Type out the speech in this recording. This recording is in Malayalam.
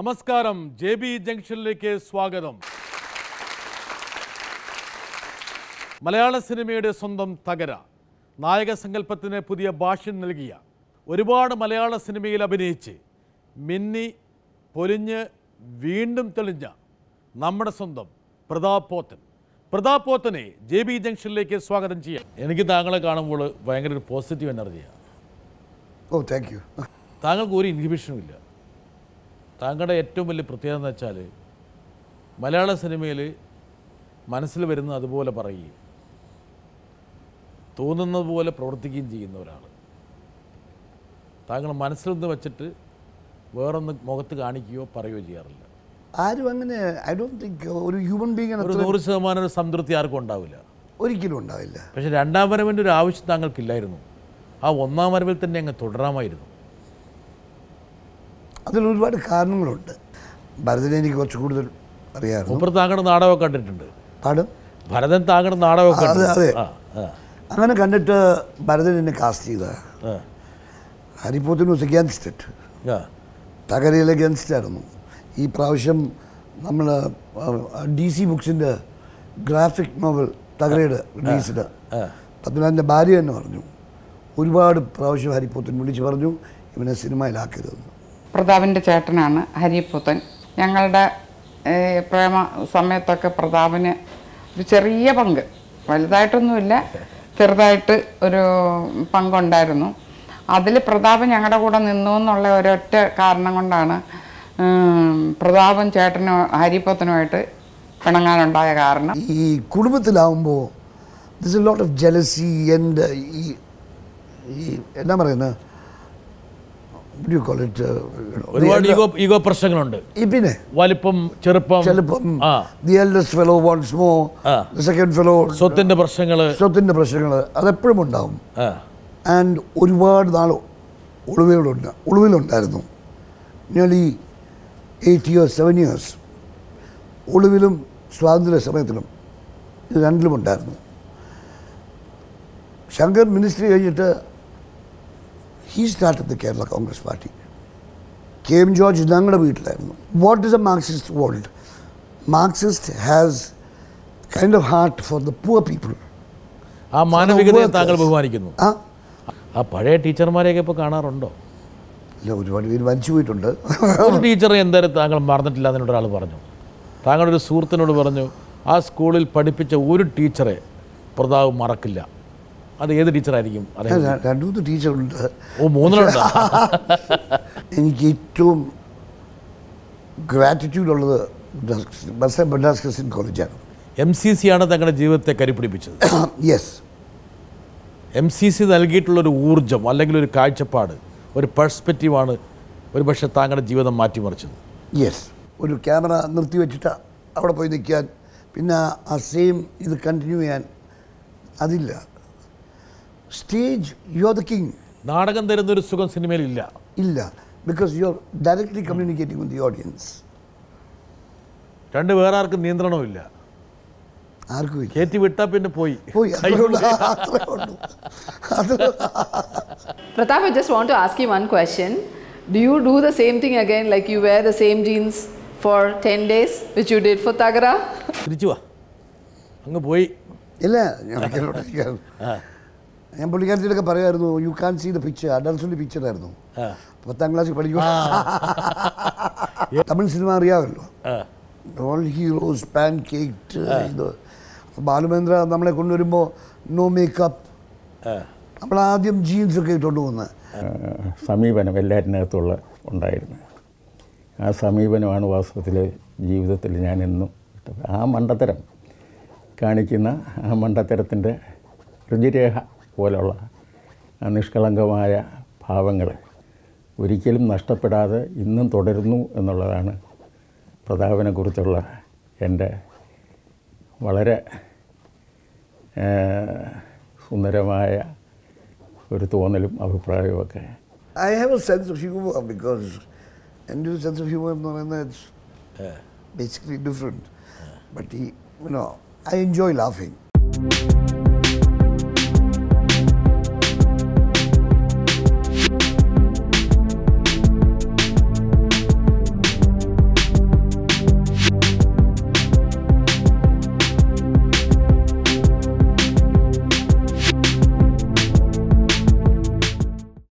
നമസ്കാരം, JB ജംഗ്ഷനിലേക്ക് സ്വാഗതം. മലയാള സിനിമയുടെ സ്വന്തം തകര, നായക സങ്കല്പത്തിന് പുതിയ ഭാഷ്യം നൽകിയ, ഒരുപാട് മലയാള സിനിമയിൽ അഭിനയിച്ച് മിന്നി പൊലിഞ്ഞ് വീണ്ടും തെളിഞ്ഞ നമ്മുടെ സ്വന്തം പ്രതാപ് പോത്തനെ JB ജംഗ്ഷനിലേക്ക് സ്വാഗതം ചെയ്യാം. എനിക്ക് താങ്കളെ കാണുമ്പോൾ ഭയങ്കര ഒരു പോസിറ്റീവ് എനർജിയാണ്. ഓ, താങ്ക് യു. താങ്കൾക്ക് ഒരു ഇൻഹിബിഷനും ഇല്ല. താങ്കളുടെ ഏറ്റവും വലിയ പ്രത്യേകത എന്ന് വെച്ചാൽ മലയാള സിനിമയിൽ മനസ്സിൽ വരുന്നത് അതുപോലെ പറയുകയും തോന്നുന്നത് പോലെ പ്രവർത്തിക്കുകയും ചെയ്യുന്ന ഒരാൾ. താങ്കൾ മനസ്സിലൊന്ന് വെച്ചിട്ട് വേറൊന്ന് മുഖത്ത് കാണിക്കുകയോ പറയുകയോ ചെയ്യാറില്ല. ആരും അങ്ങനെ ഐ ഡോണ്ട് തിങ്ക് ഒരു ഹ്യൂമൻ ബീങ് ഒരു 100% ഒരു സംതൃപ്തി ആർക്കും ഉണ്ടാവില്ല, ഒരിക്കലും ഉണ്ടാവില്ല. പക്ഷേ രണ്ടാം വരവിൻ്റെ ഒരു ആവശ്യം താങ്കൾക്കില്ലായിരുന്നു. ആ ഒന്നാം വരവിൽ തന്നെ അങ്ങ് തുടരാമായിരുന്നു. അതിലൊരുപാട് കാരണങ്ങളുണ്ട്. ഭരതനെ എനിക്ക് കുറച്ച് കൂടുതൽ അറിയാമായിരുന്നു. മുമ്പ് താങ്കളുടെ നാടകമൊക്കെ കണ്ടിട്ടുണ്ട്. പാടും ഭരതൻ താങ്കളുടെ നാടകമൊക്കെ അതെ. അങ്ങനെ കണ്ടിട്ട് ഭരതൻ എന്നെ കാസ്റ്റ് ചെയ്ത ഹരിപോത്തിന് വാസ് അഗൈൻസ്റ്റ് ഇറ്റ്. തകരയിൽ അഗൈൻസ്റ്റ് ആയിരുന്നു. ഈ പ്രാവശ്യം നമ്മൾ DC ബുക്സിൻ്റെ ഗ്രാഫിക് നോവൽ തകരയുടെ റിലീസിന് പത്മനാഭൻ്റെ ഭാര്യ തന്നെ പറഞ്ഞു, ഒരുപാട് പ്രാവശ്യം ഹരിപോത്തൻ വിളിച്ച് പറഞ്ഞു ഇവനെ സിനിമയിലാക്കരുതെന്ന്. പ്രതാപിൻ്റെ ചേട്ടനാണ് ഹരിപൂത്തൻ. ഞങ്ങളുടെ പ്രേമ സമയത്തൊക്കെ പ്രതാപിന് ഒരു ചെറിയ പങ്ക്, വലുതായിട്ടൊന്നുമില്ല, ചെറുതായിട്ട് ഒരു പങ്കുണ്ടായിരുന്നു. അതിൽ പ്രതാപ് ഞങ്ങളുടെ കൂടെ നിന്നു എന്നുള്ള ഒരൊറ്റ കാരണം കൊണ്ടാണ് പ്രതാപൻ ചേട്ടനും ഹരിപൂത്തനുമായിട്ട് പിണങ്ങാനുണ്ടായ കാരണം. ഈ കുടുംബത്തിലാവുമ്പോൾ this a lot of jealousy and ഈ എന്നാ പറയുന്നത്, ഒരുപാട് ഈഗോ പ്രശ്നങ്ങളുണ്ട്. പിന്നെ വലിപ്പം, ചെറുപ്പം, the eldest fellow wants more, the second fellow സ്വത്തിന്റെ പ്രശ്നങ്ങൾ അതെപ്പോഴും ഉണ്ടാവും. ആൻഡ് ഒരുപാട് നാൾ ഒളിവിലുണ്ടായിരുന്നു. നിയർലി 8 years 7 years ഒളിവിലും സ്വാതന്ത്ര്യ സമയത്തിലും ഇത് രണ്ടിലും ഉണ്ടായിരുന്നു. ശങ്കർ മിനിസ്ട്രി കഴിഞ്ഞിട്ട് he started the Kerala Congress Party. KM George ഞങ്ങളുടെ വീട്ടിലായിരുന്നു. What is a Marxist world? Marxist has kind of heart for the poor people. ആ മാനവികതയെ താങ്കൾ ബഹുമാനിക്കുന്നു. ആ പഴയ ടീച്ചർമാരെയൊക്കെ ഇപ്പോൾ കാണാറുണ്ടോ? ഇല്ല, ഒരുപാട് പേര് വലിച്ചു പോയിട്ടുണ്ട്. ഒരു ടീച്ചറെ എന്തായാലും താങ്കൾ മറന്നിട്ടില്ല എന്നൊരു ഒരാൾ പറഞ്ഞു. താങ്കളുടെ ഒരു സുഹൃത്തിനോട് പറഞ്ഞു ആ സ്കൂളിൽ പഠിപ്പിച്ച ഒരു ടീച്ചറെ പ്രതാപ് മറക്കില്ല. അത് ഏത് ടീച്ചറായിരിക്കും? 2-3 ടീച്ചറുണ്ട്. ഓ, 3 എനിക്ക് ഏറ്റവും ഗ്രാറ്റിറ്റ്യൂഡ് ഉള്ളത് മദ്രാസ് ക്രിസ്ത്യൻ കോളേജാണ്. MCC ആണ് തങ്ങളുടെ ജീവിതത്തെ കരുപിടിപ്പിച്ചത്. യെസ്. MCC നൽകിയിട്ടുള്ളൊരു ഊർജം അല്ലെങ്കിൽ ഒരു കാഴ്ചപ്പാട്, ഒരു പെർസ്പെക്റ്റീവാണ് ഒരു പക്ഷേ താങ്കളുടെ ജീവിതം മാറ്റിമറിച്ചത്. യെസ്. ഒരു ക്യാമറ നിർത്തി വെച്ചിട്ട് അവിടെ പോയി നിൽക്കാൻ, പിന്നെ ആ സെയിം ഇത് കണ്ടിന്യൂ ചെയ്യാൻ അതില്ല. Stage you are the king. നാടകം തരുന്നൊരു സുഖം സിനിമയിൽ ഇല്ല. Because you are directly communicating with the audience. വേറെ ആർക്കും നിയന്ത്രണവും ഇല്ല. ആർക്കും കയറ്റി വിട്ടാൽ പിന്നെ പോയി. Pratap, I just want to ask you one question. Do you do the same thing again, like you wear the same jeans for 10 days, which you did for Tagara? തിരിച്ചു വാ, അങ്ങ് പോയി. ഇല്ല, ഞാൻ പുള്ളിക്കാരത്തിലൊക്കെ പറയുമായിരുന്നു, you can see the picture, അഡൾട്ട്സിൻ്റെ പിക്ചറായിരുന്നു. 10ാം ക്ലാസ്സിൽ പഠിക്കുമ്പോൾ തമിഴ് സിനിമ അറിയാമല്ലോ, ഓൾ ഹീറോസ് പാൻ കേക്ക്. അപ്പോൾ ബാലുമേന്ദ്ര നമ്മളെ കൊണ്ടുവരുമ്പോൾ നോ മേക്കപ്പ്, നമ്മളാദ്യം ജീൻസൊക്കെ ഇട്ടുകൊണ്ട് പോകുന്നത്. സമീപനം എല്ലാറ്റിനകത്തുള്ള ഉണ്ടായിരുന്നു. ആ സമീപനമാണ് വാസ്തവത്തിൽ ജീവിതത്തിൽ ഞാനെന്നും ആ മണ്ടത്തരം കാണിക്കുന്ന ആ മണ്ടത്തരത്തിൻ്റെ രുചിരേഖ പോലുള്ള ആ നിഷ്കളങ്കമായ ഭാവങ്ങൾ ഒരിക്കലും നഷ്ടപ്പെടാതെ ഇന്നും തുടരുന്നു എന്നുള്ളതാണ് പ്രതാപനെക്കുറിച്ചുള്ള എൻ്റെ വളരെ സുന്ദരമായ ഒരു തോന്നലും അഭിപ്രായവുമൊക്കെ. I have a sense of humor because എൻ്റെ ഒരു സെൻസ് ഓഫ് ഹ്യൂമർ എന്ന് പറയുന്നത് it's basically different. But I enjoy laughing.